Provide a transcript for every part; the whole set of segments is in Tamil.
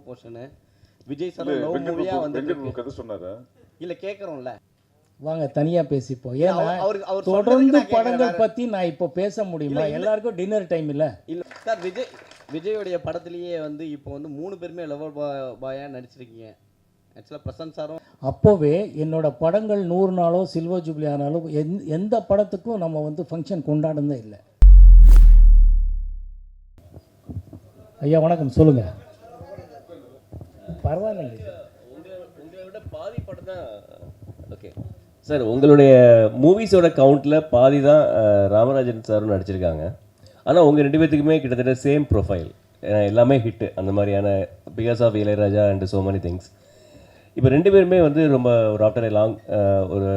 போர்ஷனு விஜய் சார் லவ் மூவியா வந்து கதை சொன்னாரா இல்ல கேக்குறோம்ல வாங்க தனியாக பேசிப்போம். ஏன்னா தொடர்ந்து படங்கள் பற்றி நான் இப்போ பேச முடியுமா? எல்லாருக்கும் டின்னர் டைம் இல்லை. இல்லை சார் விஜயோடைய படத்துலேயே வந்து இப்போ வந்து 3 பேருமே லவர் பாயாக நடிச்சிருக்கீங்க. ஆக்சுவலாக பிரசாந்த் சாரும் அப்போவே என்னோட படங்கள் 100 நாளோ சில்வர் ஜூப்ளி ஆனாலும் எந்த படத்துக்கும் நம்ம வந்து ஃபங்க்ஷன் கொண்டாடுனதே இல்லை. ஐயா வணக்கம், சொல்லுங்கள். பரவாயில்லைங்க, உங்களை விட பாதி படம் தான். ஓகே சார், உங்களுடைய மூவிஸோட கவுண்டில் பாதி தான் ராமராஜன் சாரும் நடிச்சிருக்காங்க. ஆனால் உங்கள் 2 பேர்த்துக்குமே கிட்டத்தட்ட சேம் ப்ரொஃபைல், எல்லாமே ஹிட்டு அந்த மாதிரியான because of Ilaiyaraaja and so many things. இப்போ 2 பேருமே வந்து ரொம்ப ஒரு ஆஃப்டர் ஏ லாங் ஒரு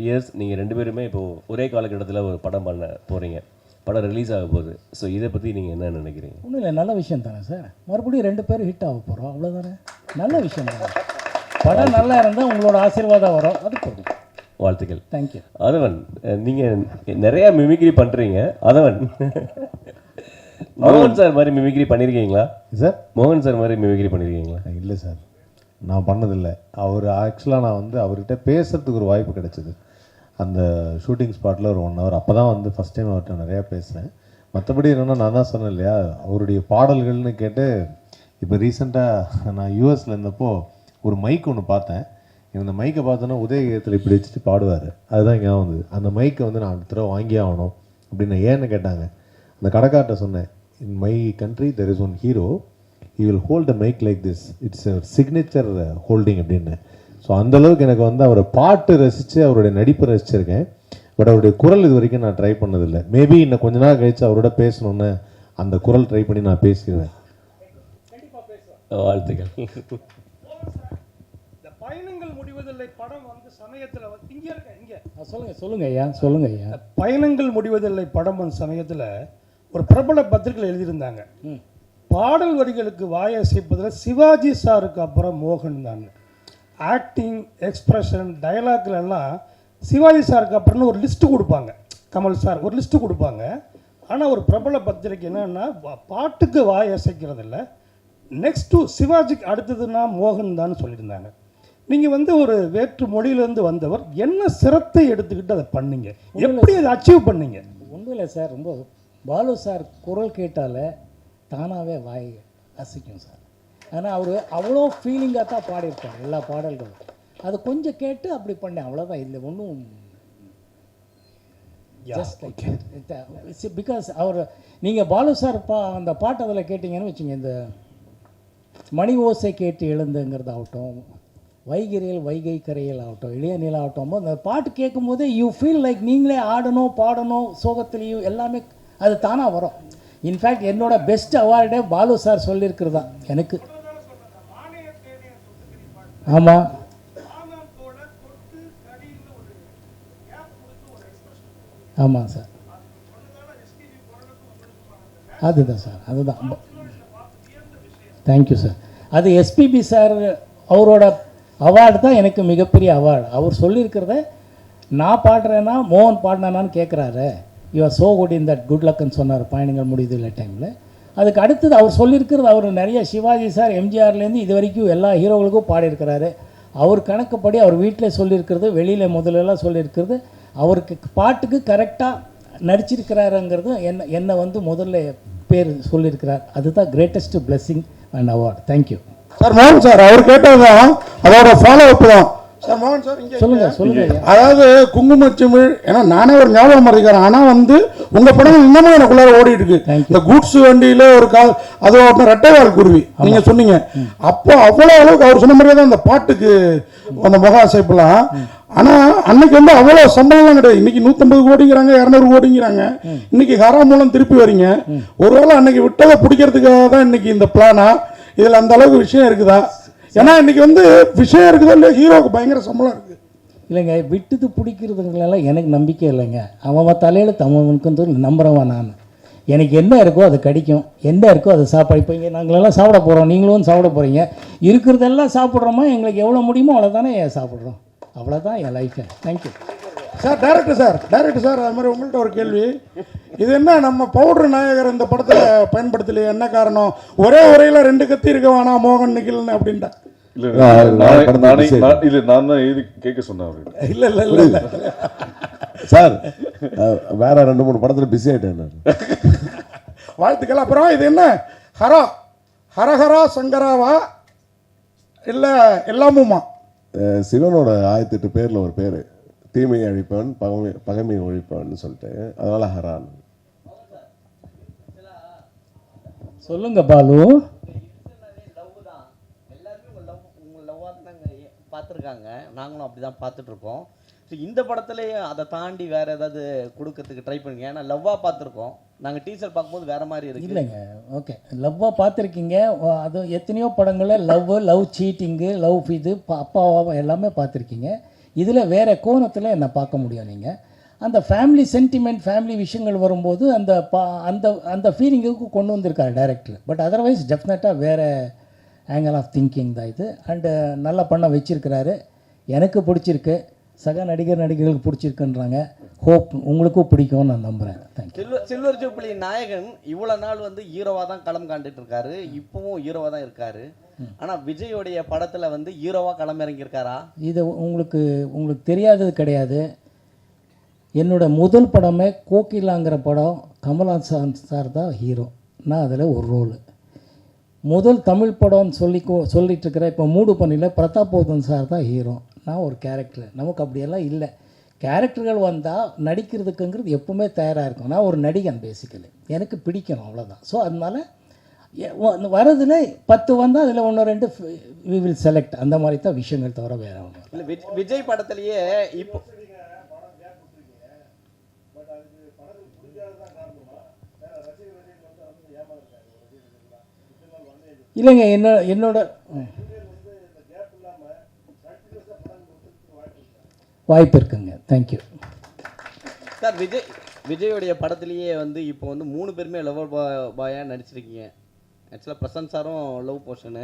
இயர்ஸ் நீங்கள் 2 பேருமே இப்போது ஒரே காலகட்டத்தில் ஒரு படம் பண்ண போகிறீங்க, படம் ரிலீஸ் ஆக போகுது. ஸோ இதை பற்றி நீங்கள் என்ன நினைக்கிறீங்க? ஒன்றும் இல்லை, நல்ல விஷயம் தானே சார். மறுபடியும் 2 பேரும் ஹிட் ஆக போகிறோம், அவ்வளோதானே. நல்ல விஷயம் தானே. படம் நல்லா இருந்தால் உங்களோட ஆசீர்வாதம் வரும், அது போதும். வாழ்த்துக்கள். தேங்க்யூ. அதவன், நீங்கள் நிறையா மிமிக்ரி பண்ணுறீங்க. அதவன் மோகன் சார் மாதிரி மிமிக்ரி பண்ணியிருக்கீங்களா சார்? மோகன் சார் மாதிரி மிமிக்ரி பண்ணியிருக்கீங்களா? இல்லை சார், நான் பண்ணதில்லை. அவர் ஆக்சுவலாக நான் வந்து அவர்கிட்ட பேசுகிறதுக்கு ஒரு வாய்ப்பு கிடைச்சிது அந்த ஷூட்டிங் ஸ்பாட்டில் ஒரு 1 ஹவர். அப்போ தான் வந்து ஃபஸ்ட் டைம் அவர்கிட்ட நிறையா பேசுகிறேன். மற்றபடி என்னென்னா நான் தான் சொன்னேன் இல்லையா, அவருடைய பாடல்கள்னு கேட்டு இப்போ ரீசெண்டாக நான் யூஎஸில் இருந்தப்போ ஒரு மைக் ஒன்று பார்த்தேன். இந்த மைக்கை பார்த்தோன்னா உதயகீதத்தில் இப்படி வச்சுட்டு பாடுவார். அதுதான் ஞாபகம் வந்தது. அந்த மைக்கை வந்து நான் அடுத்த தடவை வாங்கி ஆகணும் அப்படின்னு. ஏன்னு கேட்டாங்க, அந்த கடைக்கார்ட்ட சொன்னேன், in my country there is one hero, he will hold a mic like this, it's signature holding அப்படின்னு. ஸோ அந்தளவுக்கு எனக்கு வந்து அவரை பாட்டு ரசித்து அவருடைய நடிப்பை ரசிச்சிருக்கேன். பட் அவருடைய குரல் இது வரைக்கும் நான் ட்ரை பண்ணதில்லை. மேபி இன்னும் கொஞ்ச நாள் கழித்து அவரோட பேசணுன்னு அந்த குரல் ட்ரை பண்ணி நான் பேசிடுவேன். வாழ்த்துக்கள். பயணங்கள் முடிவதில்லை படம் வந்து சமயத்தில் இங்கே சொல்லுங்க ஐயா, சொல்லுங்க ஐயா. பயணங்கள் முடிவதில்லை படம் வந்து சமயத்தில் ஒரு பிரபல பத்திரிகையில் எழுதியிருந்தாங்க, பாடல் வரிகளுக்கு வாயை அசைப்பதில் சிவாஜி சாருக்கு அப்புறம் மோகன் தான். ஆக்டிங், எக்ஸ்பிரஷன், டயலாக்ல எல்லாம் சிவாஜி சாருக்கு அப்புறம்னு ஒரு லிஸ்ட்டு கொடுப்பாங்க. கமல் சார் ஒரு லிஸ்ட்டு கொடுப்பாங்க. ஆனால் ஒரு பிரபல பத்திரிகை என்னன்னா பாட்டுக்கு வாயை அசைக்கிறதில்ல, நெக்ஸ்ட்டு சிவாஜிக்கு அடுத்ததுன்னா மோகன் தான் சொல்லியிருந்தாங்க. நீங்கள் வந்து ஒரு வேற்று மொழியிலேருந்து வந்தவர், என்ன சிரத்தை எடுத்துக்கிட்டு அதை பண்ணீங்க, எப்படி அதை அச்சீவ் பண்ணீங்க? ஒன்றும் இல்லை சார், ரொம்ப பாலு சார் குரல் கேட்டாலே தானாகவே வாய் அசைக்கும் சார். ஆனால் அவர் அவ்வளோ ஃபீலிங்காக தான் பாடியிருப்பார் எல்லா பாடல்களும். அது கொஞ்சம் கேட்டு அப்படி பண்ணேன், அவ்வளோதான். இல்லை ஒன்றும் ஜஸ்ட் லைக் பிகாஸ் அவர் நீங்கள் பாலு சார் அந்த பாட்டு அதில் கேட்டிங்கன்னு வச்சுங்க, இந்த மணி ஓசை கேட்டு எழுந்துங்கிறது ஆகட்டும், வைகிரையில் வைகை கரையில் ஆகட்டும், இளைய நில ஆகட்டும், அந்த பாட்டு கேட்கும்போது யூ ஃபீல் லைக் நீங்களே ஆடணும், பாடணும், சோகத்துலேயும் எல்லாமே அது தானாக வரும். இன்ஃபேக்ட் என்னோட பெஸ்ட் அவார்டே பாலு சார் சொல்லியிருக்கிறது தான் எனக்கு. ஆமாம், ஆமாம் சார், அதுதான் சார், அதுதான். Thank you sir. அது எஸ்பிபி சார் அவரோட அவார்டு தான் எனக்கு மிகப்பெரிய அவார்டு. அவர் சொல்லியிருக்கிறத நான் பாடுறேன்னா மோகன் பாடினான்னு கேட்குறாரு. You're so good in that good லக்குன்னு சொன்னார் பயணங்கள் முடியுது இல்லை டைமில். அதுக்கு அடுத்தது அவர் சொல்லியிருக்கிறது, அவர் நிறைய சிவாஜி சார் எம்ஜிஆர்லேருந்து இது வரைக்கும் எல்லா ஹீரோகளுக்கும் பாடியிருக்கிறாரு. அவர் கணக்குப்படி அவர் வீட்டிலே சொல்லியிருக்கிறது, வெளியில் முதலெல்லாம் சொல்லியிருக்கிறது, அவருக்கு பாட்டுக்கு கரெக்டாக நடிச்சிருக்கிறாருங்கிறது என்னை வந்து முதல்ல பேர் சொல்லியிருக்கிறார். அதுதான் greatest blessing and award. Thank you sir. மோகன் சார் அவர் கேட்டதுதான் அதோட ஃபாலோ அப் தான் சார். மோகன் சார் இங்கே சொல்லுங்க. அதாவது குங்குமச்சிமிழ், ஏன்னா நானே ஒரு ஞாபகம் மறக்கிறேன், ஆனால் வந்து உங்கள் படம் இன்னமும் எனக்குள்ளார ஓடிட்டு இருக்கு. இந்த கூட்ஸ் வண்டியில் ஒரு அது ஒன்று ரெட்டைவால் குருவி நீங்கள் சொன்னீங்க. அப்போ அவ்வளோ அளவுக்கு அவர் சொன்ன மாதிரியே தான் அந்த பாட்டுக்கு அந்த முக அசைப்பெல்லாம். ஆனால் அன்னைக்கு வந்து அவ்வளோ சம்பளம்லாம் கிடையாது. இன்னைக்கு 150 கோடிங்கிறாங்க, 200 கோடிங்கிறாங்க. இன்னைக்கு ஹரா மூலம் திருப்பி வரீங்க. ஒருவேளை அன்னைக்கு விட்டதை பிடிக்கிறதுக்காக தான் இன்னைக்கு இந்த பிளானா? இதில் அந்த அளவுக்கு விஷயம் இருக்குதா? ஏன்னா இன்னைக்கு வந்து விஷயம் இருக்குதா இல்லையா, ஹீரோவுக்கு பயங்கர சம்பளம் இருக்குது. இல்லைங்க, விட்டுது பிடிக்கிறதுங்களெல்லாம் எனக்கு நம்பிக்கை இல்லைங்க. அவன் தலையில் தமிழனுக்கு நம்புறவன் நான். எனக்கு என்ன இருக்கோ அது கிடைக்கும், என்ன இருக்கோ அது சாப்பாடு. இப்போ இங்கே நாங்களெல்லாம் சாப்பிட போகிறோம், நீங்களும் சாப்பிட போகிறீங்க. இருக்கிறதெல்லாம் சாப்பிட்றோமா, எங்களுக்கு எவ்வளோ முடியுமோ அவ்வளோ தானே சாப்பிட்றோம். அவ்வளோதான் என் life. Thank you. Sir director sir அது மாதிரி உங்கள்கிட்ட ஒரு கேள்வி. இது என்ன நம்ம பவுடர் நாயகர் இந்த படத்தில் பயன்படுத்தலையே, என்ன காரணம்? ஒரே உரையில் 2 கத்தி இருக்க வேணாம் மோகன் நிகில்னு அப்படின்ட்டா. நான் தான் எழுதி கேட்க சொன்னேன் அவரு. இல்ல சார் வேற 2-3 படத்துல பிஸி ஆயிட்டேன். வாழ்த்துக்கள். அப்புறம் இது என்ன ஹரஹரா சங்கராவா இல்லை எல்லாமுமா? சிவனோட 1008 பேர்ல ஒரு பேரு, தீமையை அழிப்பவன் பகைமையை ஒழிப்பவன் சொல்லிட்டு, அதனால ஹரான். சொல்லுங்க பாலு. பார்த்துருக்காங்க, நாங்களும் அப்படி தான் பார்த்துட்ருக்கோம். ஸோ இந்த படத்துலேயே அதை தாண்டி வேறு ஏதாவது கொடுக்கறதுக்கு ட்ரை பண்ணுங்க. ஏன்னா லவ்வாக பார்த்துருக்கோம், நாங்கள் டீசர் பார்க்கும்போது வேறு மாதிரி இருக்கு. இல்லைங்க, ஓகே, லவ்வாக பார்த்துருக்கீங்க. அது எத்தனையோ படங்களில் லவ் சீட்டிங்கு, லவ் இது அப்பாவா எல்லாமே பார்த்துருக்கீங்க. இதில் வேறு கோணத்தில் என்ன பார்க்க முடியும். நீங்கள் அந்த ஃபேமிலி சென்டிமெண்ட், ஃபேமிலி விஷயங்கள் வரும்போது அந்த அந்த அந்த ஃபீலிங்குக்கு கொண்டு வந்திருக்காரு டைரக்டர். பட் அதர்வைஸ் டெஃபினட்டாக வேறு ஆங்கிள் ஆஃப் திங்கிங் தான் இது. அண்டு நல்லா பண்ண வச்சிருக்கிறாரு. எனக்கு பிடிச்சிருக்கு, சக நடிகர்களுக்கு பிடிச்சிருக்குன்றாங்க. ஹோப் உங்களுக்கும் பிடிக்கும்னு நான் நம்புகிறேன். தேங்க்யூ. சில்வர் ஜூப்ளி நாயகன் இவ்வளோ நாள் வந்து ஹீரோவாக தான் களம் காண்டுட்டு இருக்காரு, இப்போவும் ஹீரோவாக தான் இருக்காரு. ஆனால் விஜயோடைய படத்தில் வந்து ஹீரோவாக களம் இறங்கியிருக்காரா? இது உங்களுக்கு தெரியாதது கிடையாது. என்னோட முதல் படமே கோகிலாங்கிற படம், கமல்ஹாசன் சார் தான் ஹீரோ, நான் அதில் ஒரு ரோலு. முதல் தமிழ் படம்னு சொல்லிட்டு இருக்கிற இப்போ மூடு பண்ணியில் பிரதாபோதன் சார் தான் ஹீரோ, நான் ஒரு கேரக்டர். நமக்கு அப்படியெல்லாம் இல்லை. கேரக்டர்கள் வந்தால் நடிக்கிறதுக்குங்கிறது எப்பவுமே தயாராக இருக்கும். நான் ஒரு நடிகன் பேசிக்கலி, எனக்கு பிடிக்கணும், அவ்வளோதான். ஸோ அதனால் வரதில் 10 வந்தால் அதில் 1-2 வி வில் செலக்ட், அந்த மாதிரி தான் விஷயங்கள் தவிர வேறு ஒன்றும் இல்லை. விஜய் படத்துலேயே இப்போ இல்லைங்க, என்னோட வாய்ப்பு இருக்குங்க. Thank you sir. விஜயோடைய படத்துலேயே வந்து இப்போ வந்து 3 பேருமே லவர் பாயாக நடிச்சிருக்கீங்க. ஆக்சுவலாக பிரசாந்த் சாரும் லவ் போர்ஷனு,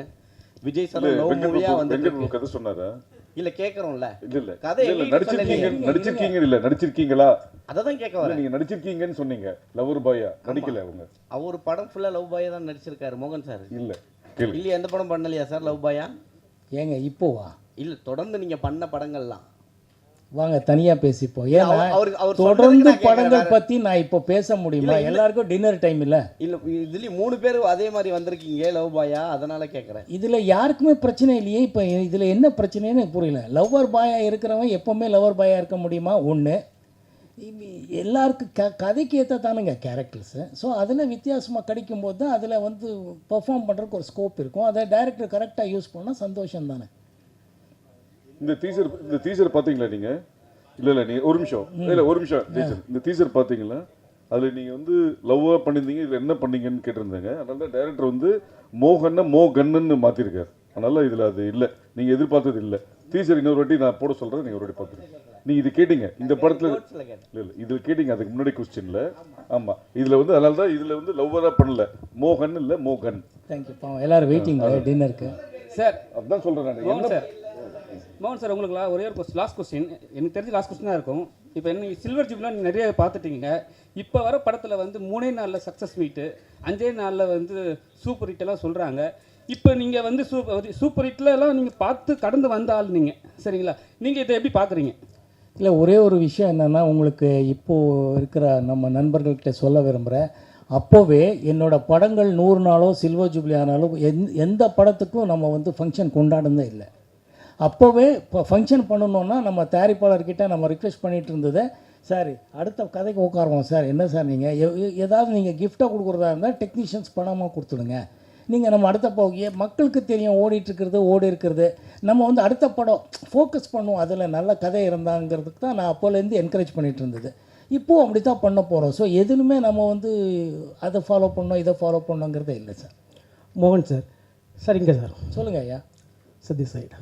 விஜய் சாரும் லவ் மூவியாக வந்து கதை சொன்னாரா? இல்லை கேட்குறோம்ல, இல்ல கதை நடிச்சிருக்கீங்களா? அதை தான் கேட்க வரேன். நீங்க நடிச்சிருக்கீங்கன்னு சொன்னீங்க, லவர் பாயா நடிக்கல அவங்க. அவர் படம் ஃபுல்லாக லவ் பாயாக தான் நடிச்சிருக்காரு மோகன் சார். இல்ல இல்லையா, எந்த படம் பண்ணலையா சார் லவ் பாயா? ஏங்க இப்போவா? இல்லை, தொடர்ந்து நீங்கள் பண்ண படங்கள்லாம் வாங்க தனியாக பேசிப்போம். ஏன்னா அவர் தொடர்ந்து படங்கள் பற்றி நான் இப்போ பேச முடியுமா? எல்லாருக்கும் டின்னர் டைம் இல்லை. இல்லை, இதுலேயும் 3 பேர் அதே மாதிரி வந்திருக்கீங்க லவ் பாயா, அதனால கேட்குறேன். இதில் யாருக்குமே பிரச்சனை இல்லையே. இப்போ இதில் என்ன பிரச்சனைன்னு எனக்கு புரியல. லவ்வர் பாயாக இருக்கிறவன் எப்போவுமே லவர் பாயாக இருக்க முடியுமா? ஒன்று, எல்லாருக்கும் கதைக்கு ஏற்ற தானுங்க கேரக்டர்ஸு. ஸோ அதில் வித்தியாசமாக கிடைக்கும்போது தான் அதில் வந்து பெர்ஃபார்ம் பண்ணுறதுக்கு ஒரு ஸ்கோப் இருக்கும். அதை டைரக்டர் கரெக்டாக யூஸ் பண்ணால் சந்தோஷம் தானே. இந்த டீசர் பாத்தீங்களா நீங்க? இல்ல நீங்க ஒரு நிமிஷம் இந்த டீசர் பாத்தீங்களா? அதுல நீங்க வந்து லவ்வா பண்ணிருந்தீங்க, இதுல என்ன பண்ணீங்கன்னு கேட்டிருந்தாங்க. அதனால டைரக்டர் வந்து மோகன்னு மாத்திருக்காரு. அதனால இதுல அது இல்ல, நீங்க எதிர்பார்த்தது இல்ல. டீசர் இன்னொரு வாட்டி நான் போட சொல்றேன், நீங்க ஒரு வாட்டி பாத்துருங்க. நீங்க இது கேட்டீங்க இந்த படத்துல, இல்ல இதுல கேட்டீங்க அதுக்கு முன்னாடி கொஸ்டின்ல. ஆமா, இதுல வந்து அதனால தான் இதுல வந்து லவ்வரா பண்ணல, மோகன் இல்ல மோகன். தேங்க்யூ. எல்லாரும் வெயிட்டிங் டின்னருக்கு சார். அதான் சொல்றேன் நான். மோகன் சார், உங்களுக்கு ஒரே ஒரு லாஸ்ட் கொஸ்டின், எனக்கு தெரிஞ்ச லாஸ்ட் கொஸ்டினாக இருக்கும். இப்போ என்ன சில்வர் ஜூப்லாம் நீங்கள் நிறைய பார்த்துட்டீங்க. இப்போ வர படத்தில் வந்து 3 நாளில் சக்ஸஸ் மீட்டு, 5 நாளில் வந்து சூப்பர் ஹிட்டெல்லாம் சொல்கிறாங்க. இப்போ நீங்கள் வந்து சூப்பர் ஹிட்லலாம் நீங்கள் பார்த்து கடந்து வந்த ஆள் நீங்கள், சரிங்களா? நீங்கள் இதை எப்படி பார்க்குறீங்க? இல்லை, ஒரே ஒரு விஷயம் என்னென்னா, உங்களுக்கு இப்போது இருக்கிற நம்ம நண்பர்கள்கிட்ட சொல்ல விரும்புகிறேன். அப்போவே என்னோடய படங்கள் 100 நாளோ சில்வர் ஜூப்ளி ஆனாலும் எந்த படத்துக்கும் நம்ம வந்து ஃபங்க்ஷன் கொண்டாடுனதே இல்லை. அப்போவே இப்போ ஃபங்க்ஷன் பண்ணணுன்னா நம்ம தயாரிப்பாளர்கிட்ட நம்ம ரிக்வெஸ்ட் பண்ணிகிட்டு இருந்தது, சார் அடுத்த கதைக்கு உட்காருவோம் சார், என்ன சார் நீங்கள் ஏதாவது நீங்கள் கிஃப்டாக கொடுக்குறதா இருந்தால் டெக்னீஷியன்ஸ் பணமாக கொடுத்துடுங்க, நீங்கள் நம்ம அடுத்த மக்களுக்கு தெரியும் ஓடி இருக்கிறது, நம்ம வந்து அடுத்த படம் ஃபோக்கஸ் பண்ணுவோம், அதில் நல்ல கதை இருந்தாங்கிறதுக்கு தான் நான் அப்போலேருந்து என்கரேஜ் பண்ணிகிட்டு இருந்தது. இப்போது அப்படி தான் பண்ண போகிறோம். ஸோ எதுலுமே நம்ம வந்து அதை ஃபாலோ பண்ணோம் இதை ஃபாலோ பண்ணோங்கிறதே இல்லை சார். மோகன் சார். சார் இங்கே சார் சொல்லுங்கள் ஐயா. சதி சைடு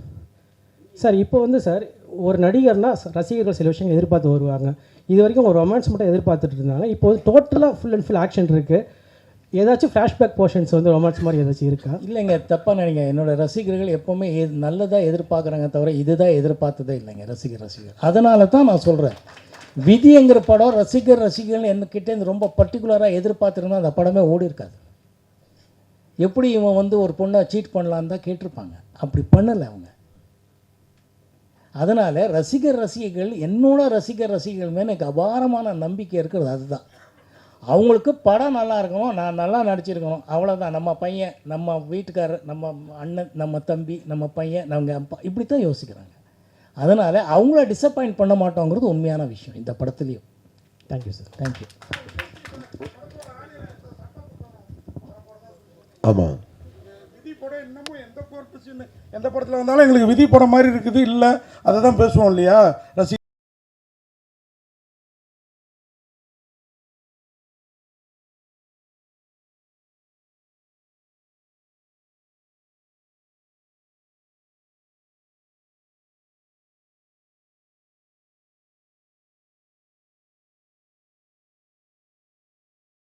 சார். இப்போ வந்து சார் ஒரு நடிகர்னால் ரசிகர்கள் சில விஷயங்கள் எதிர்பார்த்து வருவாங்க. இது வரைக்கும் ஒரு ரொமான்ஸ் மட்டும் எதிர்பார்த்துட்டு இருந்தாங்க. இப்போ வந்து டோட்டலாக ஃபுல் அண்ட் ஃபுல் ஆக்ஷன் இருக்குது. ஏதாச்சும் ஃப்ளாஷ்பேக் போர்ஷன்ஸ் வந்து ரொமான்ஸ் மாதிரி ஏதாச்சும் இருக்கா? இல்லைங்க, தப்பாக நினைங்க. என்னோடய ரசிகர்கள் எப்போவுமே நல்லதாக எதிர்பார்க்குறாங்க தவிர இதுதான் எதிர்பார்த்ததே இல்லைங்க ரசிகர். அதனால தான் நான் சொல்கிறேன், விதிங்கிற படம் ரசிகர்கள் என்கிட்டேருந்து ரொம்ப பர்டிகுலராக எதிர்பார்த்துருந்தா அந்த படமே ஓடி இருக்காது. எப்படி இவன் வந்து ஒரு பொண்ணை சீட் பண்ணலான்னு தான் கேட்டிருப்பாங்க. அப்படி பண்ணலை அவங்க. அதனால் ரசிகர்கள் என்னோட ரசிகர்கள் மேலே எனக்கு அபாரமான நம்பிக்கை இருக்கிறது. அதுதான் அவங்களுக்கு படம் நல்லா இருக்கணும், நான் நல்லா நடிச்சிருக்கணும், அவ்வளோதான். நம்ம பையன், நம்ம வீட்டுக்காரர், நம்ம அண்ணன், நம்ம தம்பி, நம்ம பையன், நம்ம அப்பா, இப்படி தான் யோசிக்கிறாங்க. அதனால் அவங்கள டிசப்பாயிண்ட் பண்ண மாட்டோங்கிறது உண்மையான விஷயம் இந்த படத்துலேயும். Thank you sir. தேங்க்யூ. ஆமாம், விதி படம் இன்னமும் எந்த படத்தில் வந்தாலும் எங்களுக்கு விதி படம் மாதிரி இருக்குது இல்லை, அதை தான் பேசுவோம் இல்லையா ரசி